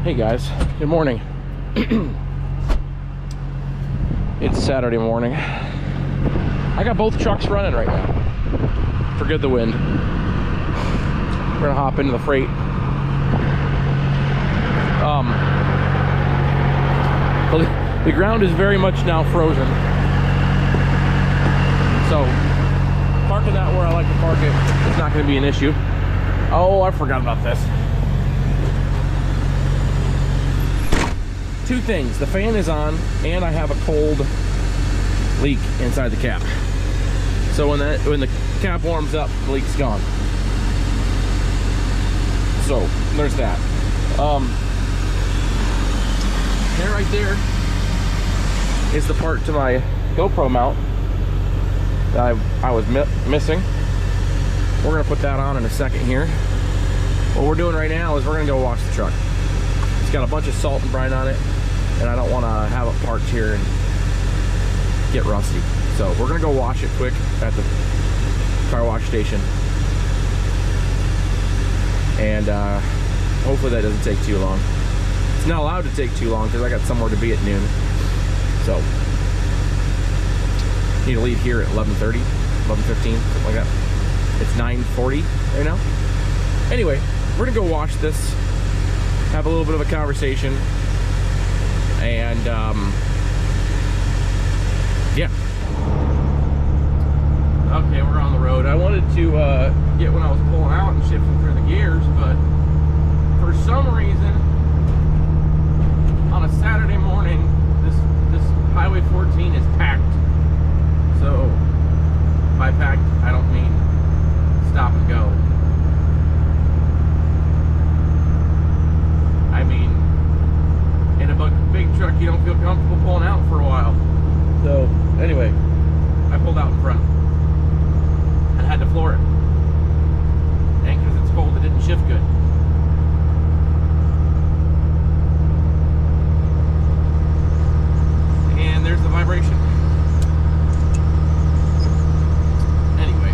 Hey guys, good morning. It's Saturday morning. I got both trucks running right now. Forget the wind. We're gonna hop into the freight. The ground is very much now frozen. So parking that where I like to park it is not gonna be an issue. Oh, I forgot about this. Two things, the fan is on and I have a cold leak inside the cap. So when the cap warms up, the leak's gone. So there's that. There right there is the part to my GoPro mount that I was missing. We're gonna put that on in a second here. What we're doing right now is we're gonna go wash the truck. It's got a bunch of salt and brine on it, and I don't want to have it parked here and get rusty. So we're gonna go wash it quick at the car wash station, and hopefully that doesn't take too long. It's not allowed to take too long because I got somewhere to be at noon. So need to leave here at 11:30, 11:15, something like that. It's 9:40 right now. Anyway, we're gonna go wash this, have a little bit of a conversation, and yeah. Okay, we're on the road. I wanted to get when I was pulling out and shifting through the gears, but for some reason on a Saturday morning this Highway 14 is packed. So by packed I don't mean stop and go. I mean, in a big truck you don't feel comfortable pulling out for a while. So anyway, I pulled out in front and had to floor it. And because it's cold, it didn't shift good. And there's the vibration. Anyway,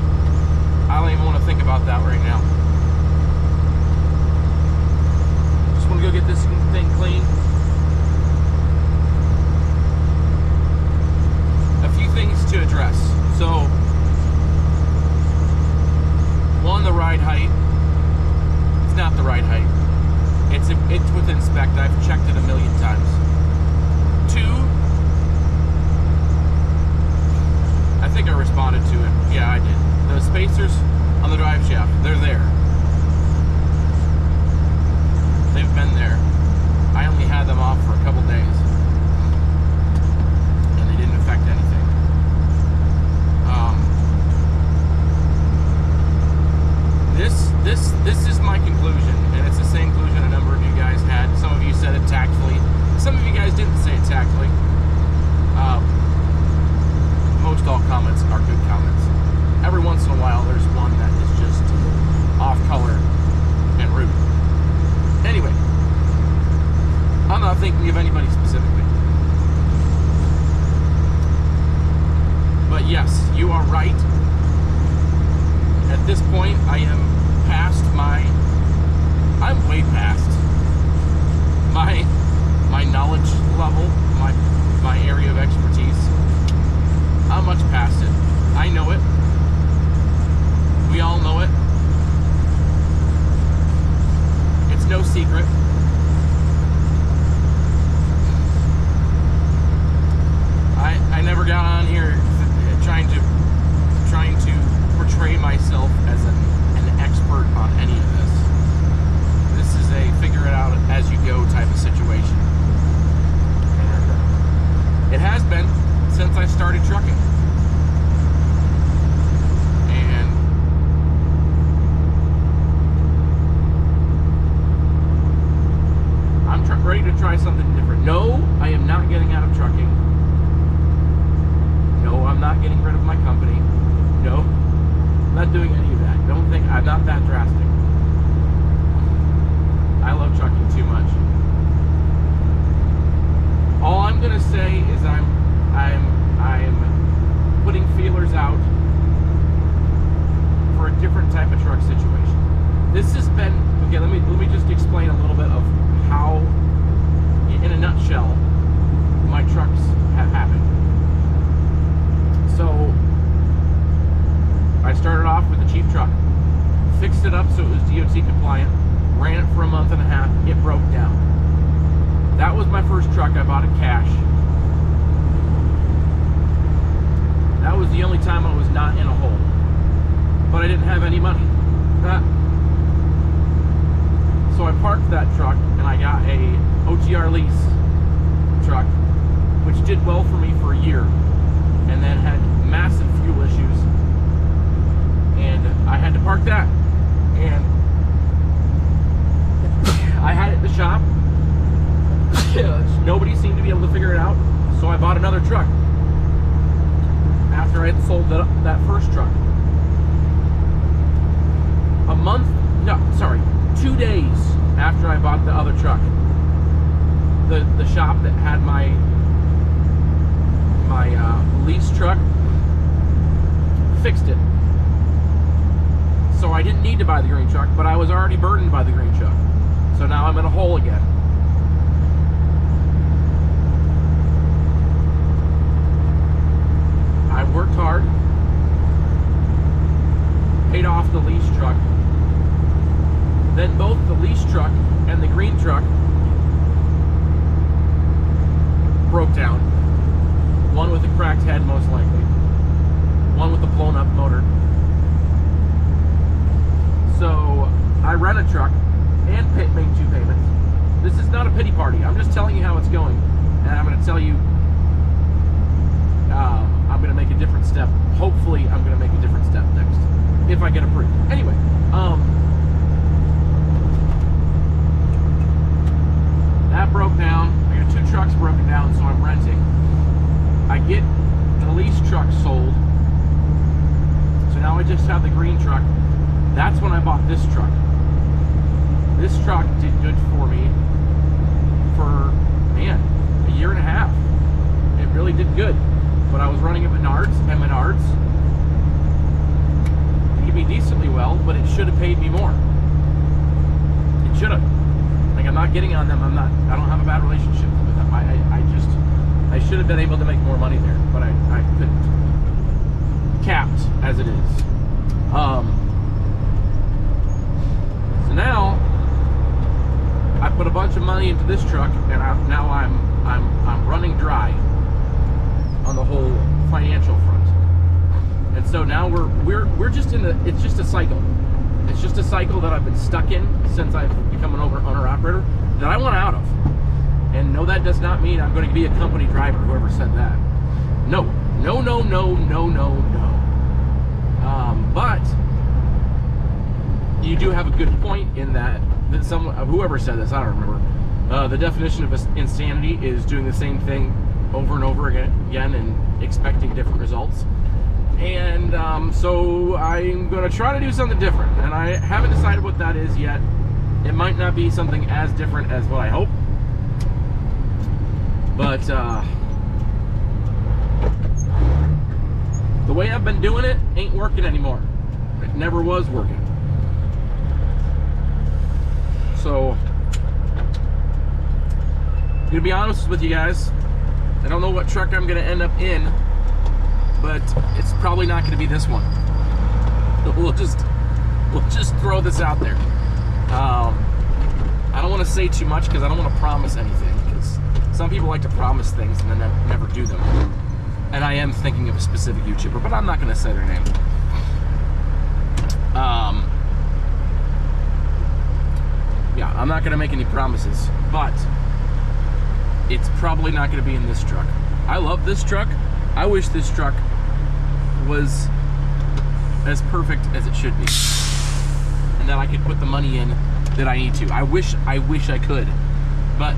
I don't even want to think about that right now. Just want to go get this thing clean. A few things to address. So, one, the ride height. It's not the ride height. It's within spec. I've checked it a million times. Two, I think I responded to it. Yeah, I did. The spacers on the drive shaft, they're there. They've been there. I only had them off for a couple days, and they didn't affect anything. This is my conclusion, and it's the same conclusion a number of you guys had. Some of you said it tactfully. Some of you guys didn't say it tactfully. Most all comments are good comments. Every once in a while, there's one that is just off color and rude. Anyway, I'm not thinking of anybody specifically. But yes, you are right. At this point, I am past I'm way past my knowledge level, my area of expertise. I'm much past it. I know it. We all know it. It's no secret. I never got on here trying to portray myself as an expert on any of this. This is a figure it out as you go type of situation. And it has been since I started trucking. And I'm ready to try something different. No, I am not getting out of trucking. No, I'm not getting rid of my company. No, I'm not doing any of that. Don't think I'm not that drastic. I love trucking too much. All I'm gonna say is I'm putting feelers out for a different type of truck situation. This has been okay. Let me just explain a little bit of how compliant, ran it for a month and a half, it broke down. That was my first truck. I bought it cash. That was the only time I was not in a hole. But I didn't have any money. So I parked that truck and I got a OTR lease truck, which did well for me for a year, and then had massive fuel issues. And I had to park that. And I had it in the shop. Nobody seemed to be able to figure it out, so I bought another truck after I had sold that first truck. 2 days after I bought the other truck, the shop that had my lease truck fixed it. So I didn't need to buy the green truck, but I was already burdened by the green truck. So now I'm in a hole again. I worked hard, paid off the lease truck. Then both the lease truck and the green truck broke down. One with a cracked head, most likely. One with a blown up motor. So I rent a truck and make 2 payments. This is not a pity party. I'm just telling you how it's going. And I'm going to tell you I'm going to make a different step. Hopefully I'm going to make a different step next, if I get approved. Anyway, that broke down. I got 2 trucks broken down, so I'm renting. I get the lease truck sold, so now I just have the green truck. That's when I bought this truck. This truck did good for me for, man, a year and a half. It really did good. But I was running at Menards, and Menards paid me decently well, but it should have paid me more. It should have. Like, I'm not getting on them. I don't have a bad relationship with them. I should have been able to make more money there, but I couldn't. Capped as it is. So now I put a bunch of money into this truck, and now I'm running dry on the whole financial front. And so now we're just it's just a cycle. It's just a cycle that I've been stuck in since I've become an owner-operator that I want out of. And no, that does not mean I'm going to be a company driver, whoever said that. No. But you do have a good point in that whoever said this, I don't remember. The definition of insanity is doing the same thing over and over again and expecting different results. And so I'm going to try to do something different, and I haven't decided what that is yet. It might not be something as different as what I hope, but the way I've been doing it ain't working anymore. It never was working. So I'm gonna be honest with you guys, I don't know what truck I'm gonna end up in, but it's probably not gonna be this one. We'll just throw this out there. I don't want to say too much because I don't want to promise anything, because some people like to promise things and then never do them. And I am thinking of a specific YouTuber, but I'm not going to say their name. Yeah, I'm not going to make any promises, but it's probably not going to be in this truck. I love this truck. I wish this truck was as perfect as it should be, and that I could put the money in that I need to. I wish I could, but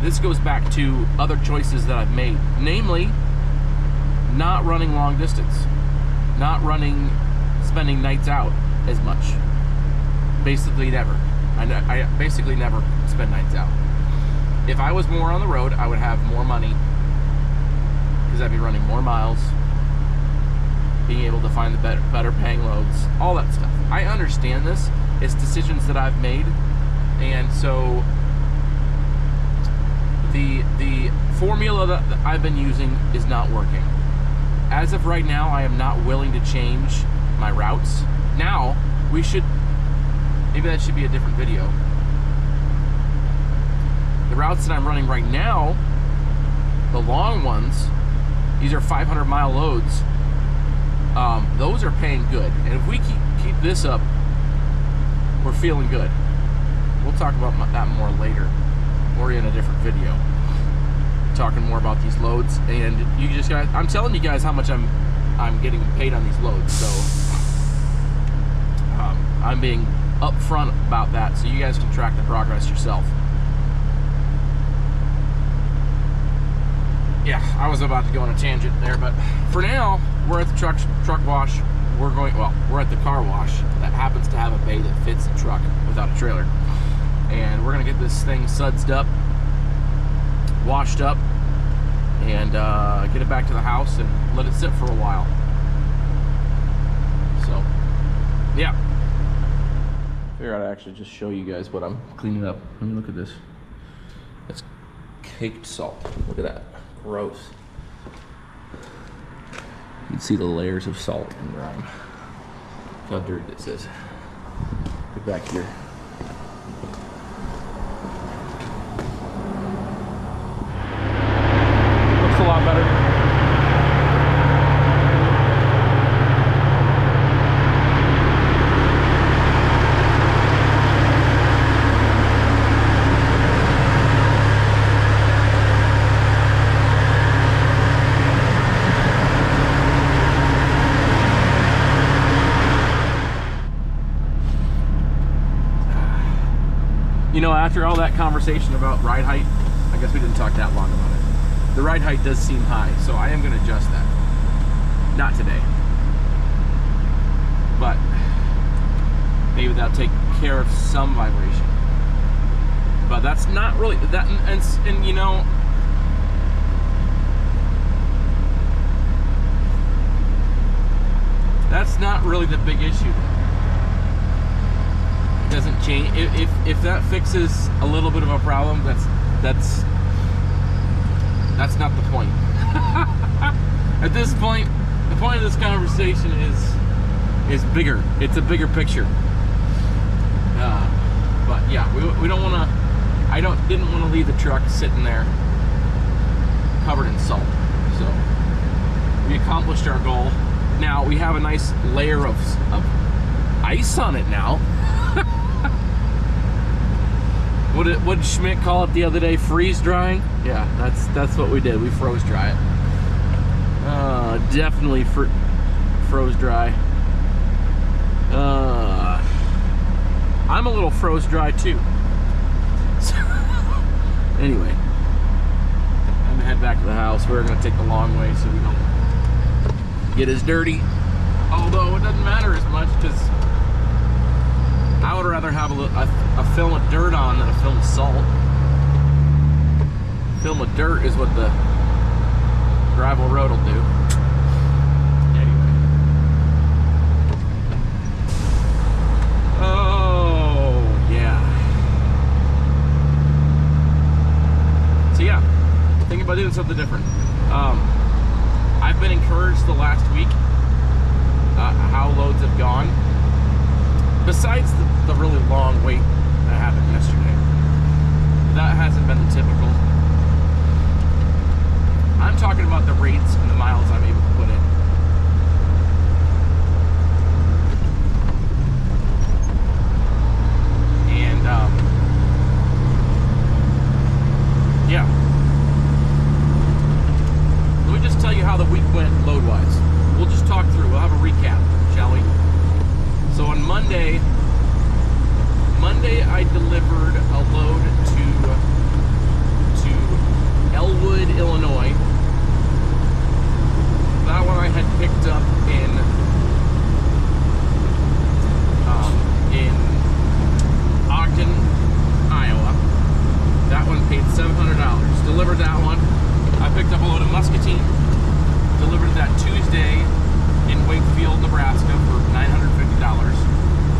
this goes back to other choices that I've made, namely not running long distance, not spending nights out as much. Basically never. I basically never spend nights out. If I was more on the road, I would have more money because I'd be running more miles, being able to find the better paying loads, all that stuff. I understand this. It's decisions that I've made, and so the formula that I've been using is not working. As of right now, I am not willing to change my routes. Now, we should maybe that should be a different video. The routes that I'm running right now, the long ones, these are 500-mile loads. Those are paying good, and if we keep this up, we're feeling good. We'll talk about that more later, or in a different video, talking more about these loads. And you just guys, I'm telling you guys how much I'm getting paid on these loads, so I'm being upfront about that, so you guys can track the progress yourself. Yeah, I was about to go on a tangent there, but for now, we're at the truck wash. We're at the car wash that happens to have a bay that fits the truck without a trailer. And we're gonna get this thing sudsed up, washed up, and get it back to the house and let it sit for a while. So, yeah. Figure I'd actually just show you guys what I'm cleaning up. Let me look at this. It's caked salt. Look at that. Gross. You can see the layers of salt and grime. Look how dirty this is. Get back here. Looks a lot better. You know, after all that conversation about ride height, I guess we didn't talk that long about it. The ride height does seem high, so I am going to adjust that. Not today. But maybe that'll take care of some vibration. But that's not really, that, and you know, that's not really the big issue. Doesn't change. If that fixes a little bit of a problem, that's not the point. At this point, the point of this conversation is bigger. It's a bigger picture. But yeah, we don't want to. Didn't want to leave the truck sitting there covered in salt. So we accomplished our goal. Now we have a nice layer of ice on it now. What did Schmidt call it the other day? Freeze drying? Yeah, that's what we did. We froze dry it. Definitely froze dry. I'm a little froze dry too. So, anyway, I'm gonna head back to the house. We're gonna take the long way so we don't get as dirty. Although it doesn't matter as much because I would rather have a film of dirt on than a film of salt. Film of dirt is what the gravel road will do. Anyway. Oh, yeah. So yeah, thinking about doing something different. I've been encouraged the last week how loads have gone. Besides the really long wait that happened yesterday, that hasn't been the typical. I'm talking about the rates and the miles I'm able to put in. And yeah. Let me just tell you how the week went load-wise. We'll just talk through. We'll have a recap, shall we? So on Monday I delivered a load to Elwood, Illinois. That one I had picked up in Ogden, Iowa. That one paid $700. Delivered that one. I picked up a load of Muscatine. Delivered that Tuesday in Wakefield, Nebraska for $950.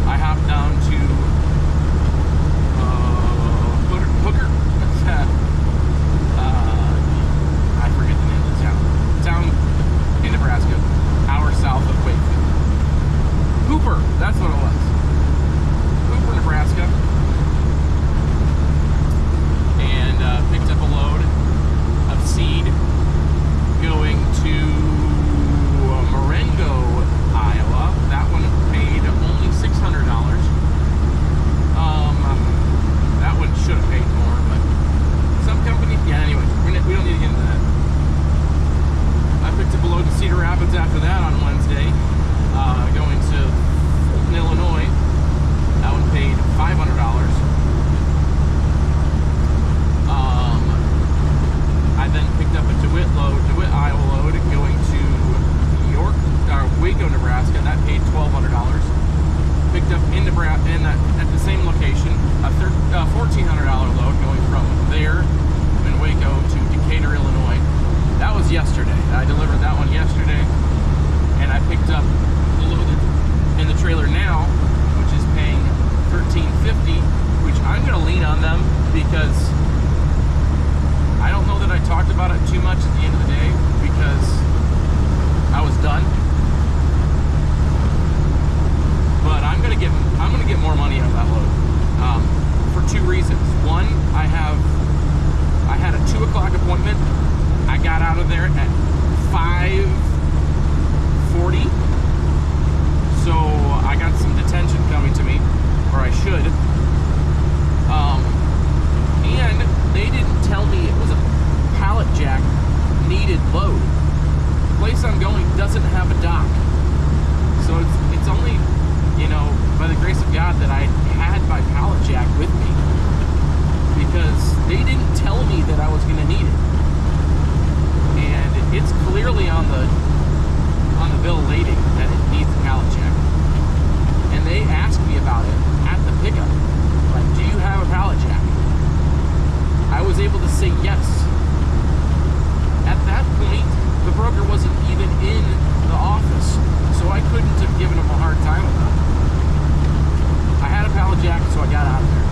I hopped down to Hooker. I forget the name of the town in Nebraska, hour south of Wakefield. Hooper, that's what it was. two reasons. One, I had a 2 o'clock appointment. I got out of there at 5:40. So I got some detention coming to me, or I should. And they didn't tell me it was a pallet jack needed load. The place I'm going doesn't have a dock. So it's only, you know, by the grace of God that I had my pallet jack with me, because they didn't tell me that I was going to need it. And it's clearly on the bill of lading that it needs a pallet jack. And they asked me about it at the pickup. Like, do you have a pallet jack? I was able to say yes. At that point, the broker wasn't even in the office, so I couldn't have given him a hard time about it. I had a pallet jack, so I got out of there.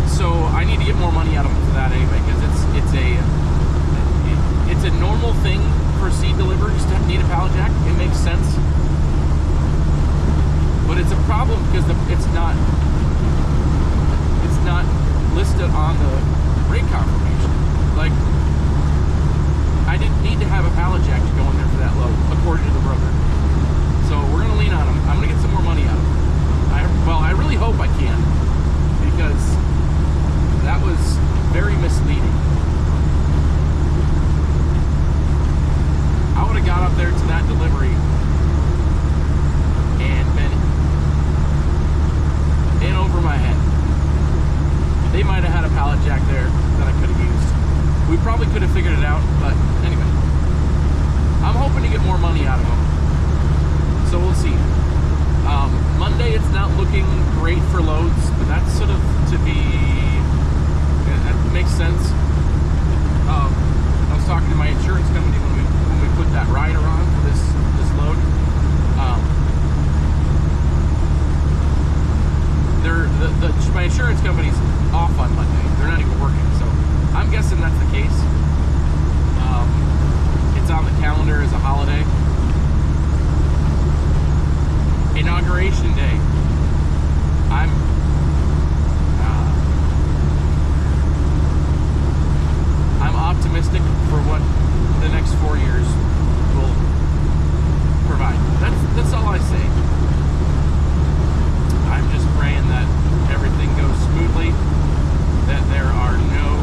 So I need to get more money out of them for that anyway, because it's a normal thing for seed deliveries to need a pallet jack. It makes sense, but it's a problem because it's not listed on the rate confirmation. Like, I didn't need to have a pallet jack to go in there for that load, according to the broker. So we're gonna lean on them. I'm gonna get some more money out of them. I really hope I can, because that was very misleading. I would have got up there to that delivery and been in over my head. They might have had a pallet jack there that I could have used. We probably could have figured it out, but anyway. I'm hoping to get more money out of them. So we'll see. Monday, it's not looking great for loads, but that's sort of to be... That makes sense. I was talking to my insurance company when we put that rider on for this load. My insurance company's off on Monday. They're not even working, so I'm guessing that's the case. It's on the calendar as a holiday. Inauguration Day. I'm optimistic for what the next 4 years will provide. That's all I say. I'm just praying that everything goes smoothly, that there are no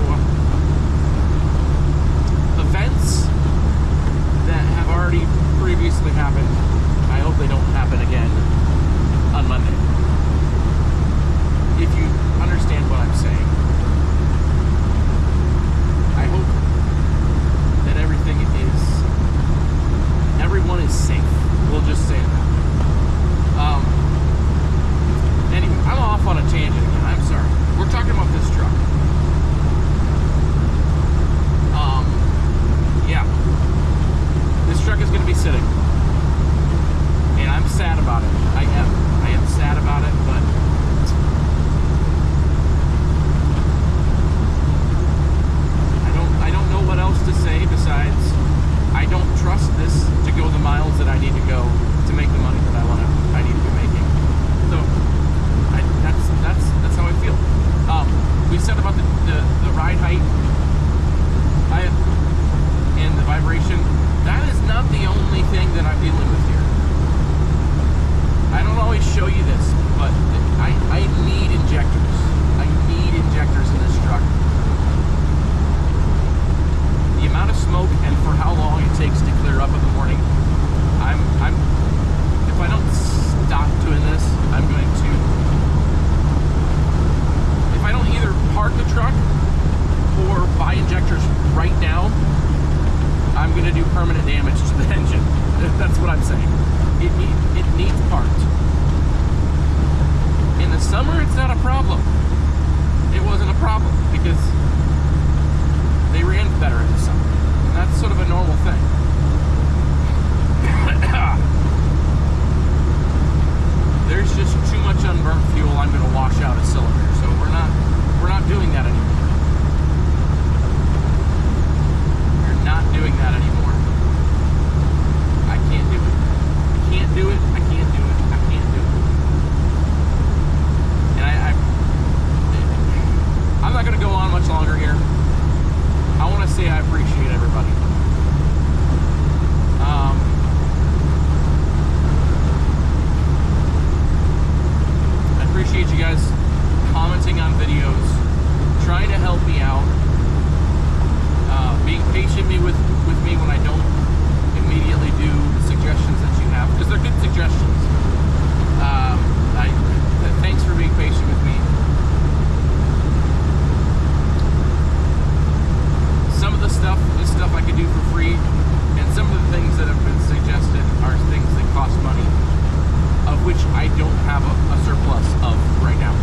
events that have already previously happened. I hope they don't happen again on Monday. If you understand what I'm saying. I hope that everyone is safe. We'll just say that. Anyway, I'm off on a tangent again. I'm sorry. We're talking about this truck. Yeah. This truck is going to be sitting. And I'm sad about it. I am sad about it, but I don't know what else to say besides I don't trust this to go the miles that I need to go to make the money that I need to be making. So that's how I feel. We said about the ride height and the vibration. That is not the only thing that I'm dealing with here. I don't always show you this, but I need injectors. I need injectors in this truck. The amount of smoke and for how long it takes to clear up in the morning, if I don't stop doing this, I'm going to, if I don't either park the truck or buy injectors right now, I'm going to do permanent damage to the engine. That's what I'm saying. It needs parts. In the summer, it's not a problem. It wasn't a problem because they ran better in the summer. And that's sort of a normal thing. There's just too much unburnt fuel. I'm going to wash out a cylinder. So we're not doing that anymore. We're not doing that anymore. I can't do it. I can't do it. I can't do it. I can't do it. don't have a surplus of right now.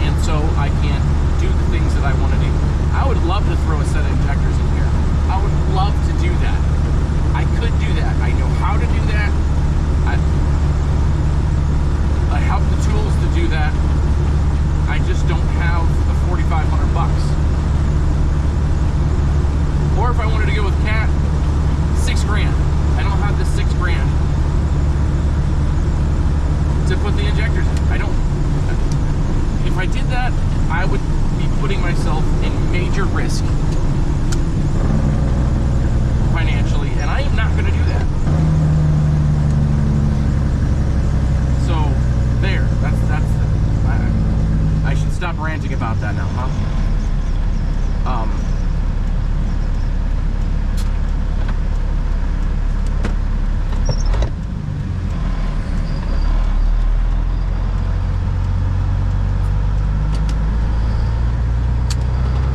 And so I can't do the things that I want to do. I would love to throw a set of injectors in here. I would love to do that. I could do that. I know how to do that. I have the tools to do that. I just don't have the $4,500. Or if I wanted to go with Cat, $6,000. I don't have the $6,000 to put the injectors in. I don't. If I did that, I would be putting myself in major risk financially, and I am not going to do that. So there, I should stop ranting about that now, huh?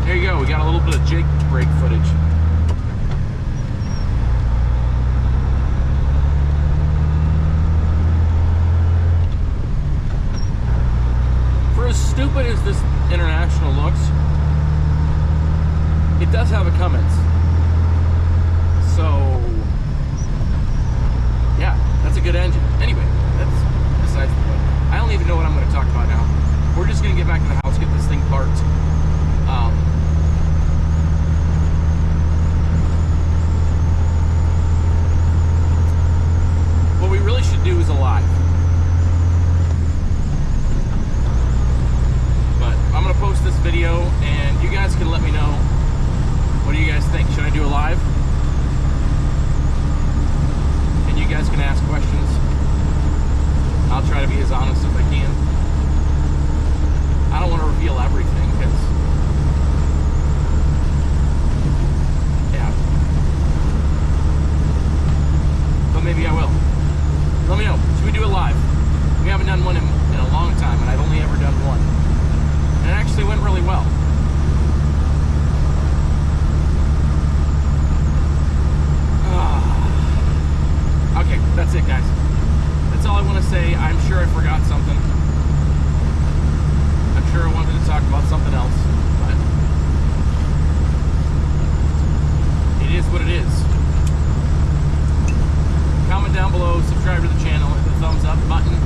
There you go. We got a little bit of Jake brake footage. As stupid as this International looks, it does have a Cummins. So yeah, that's a good engine. Anyway, that's besides the point. I don't even know what I'm going to talk about now. We're just going to get back to the house, get this thing parked. What we really should do is a live. I'm going to post this video, and you guys can let me know, what do you guys think? Should I do a live? And you guys can ask questions. I'll try to be as honest as I can. I don't want to reveal everything, because, yeah. But maybe I will. Let me know. Should we do a live? We haven't done one in a long time, and I've only ever done one. And it actually went really well. Okay, that's it, guys. That's all I want to say. I'm sure I forgot something. I'm sure I wanted to talk about something else, but it is what it is. Comment down below, subscribe to the channel, hit the thumbs up button.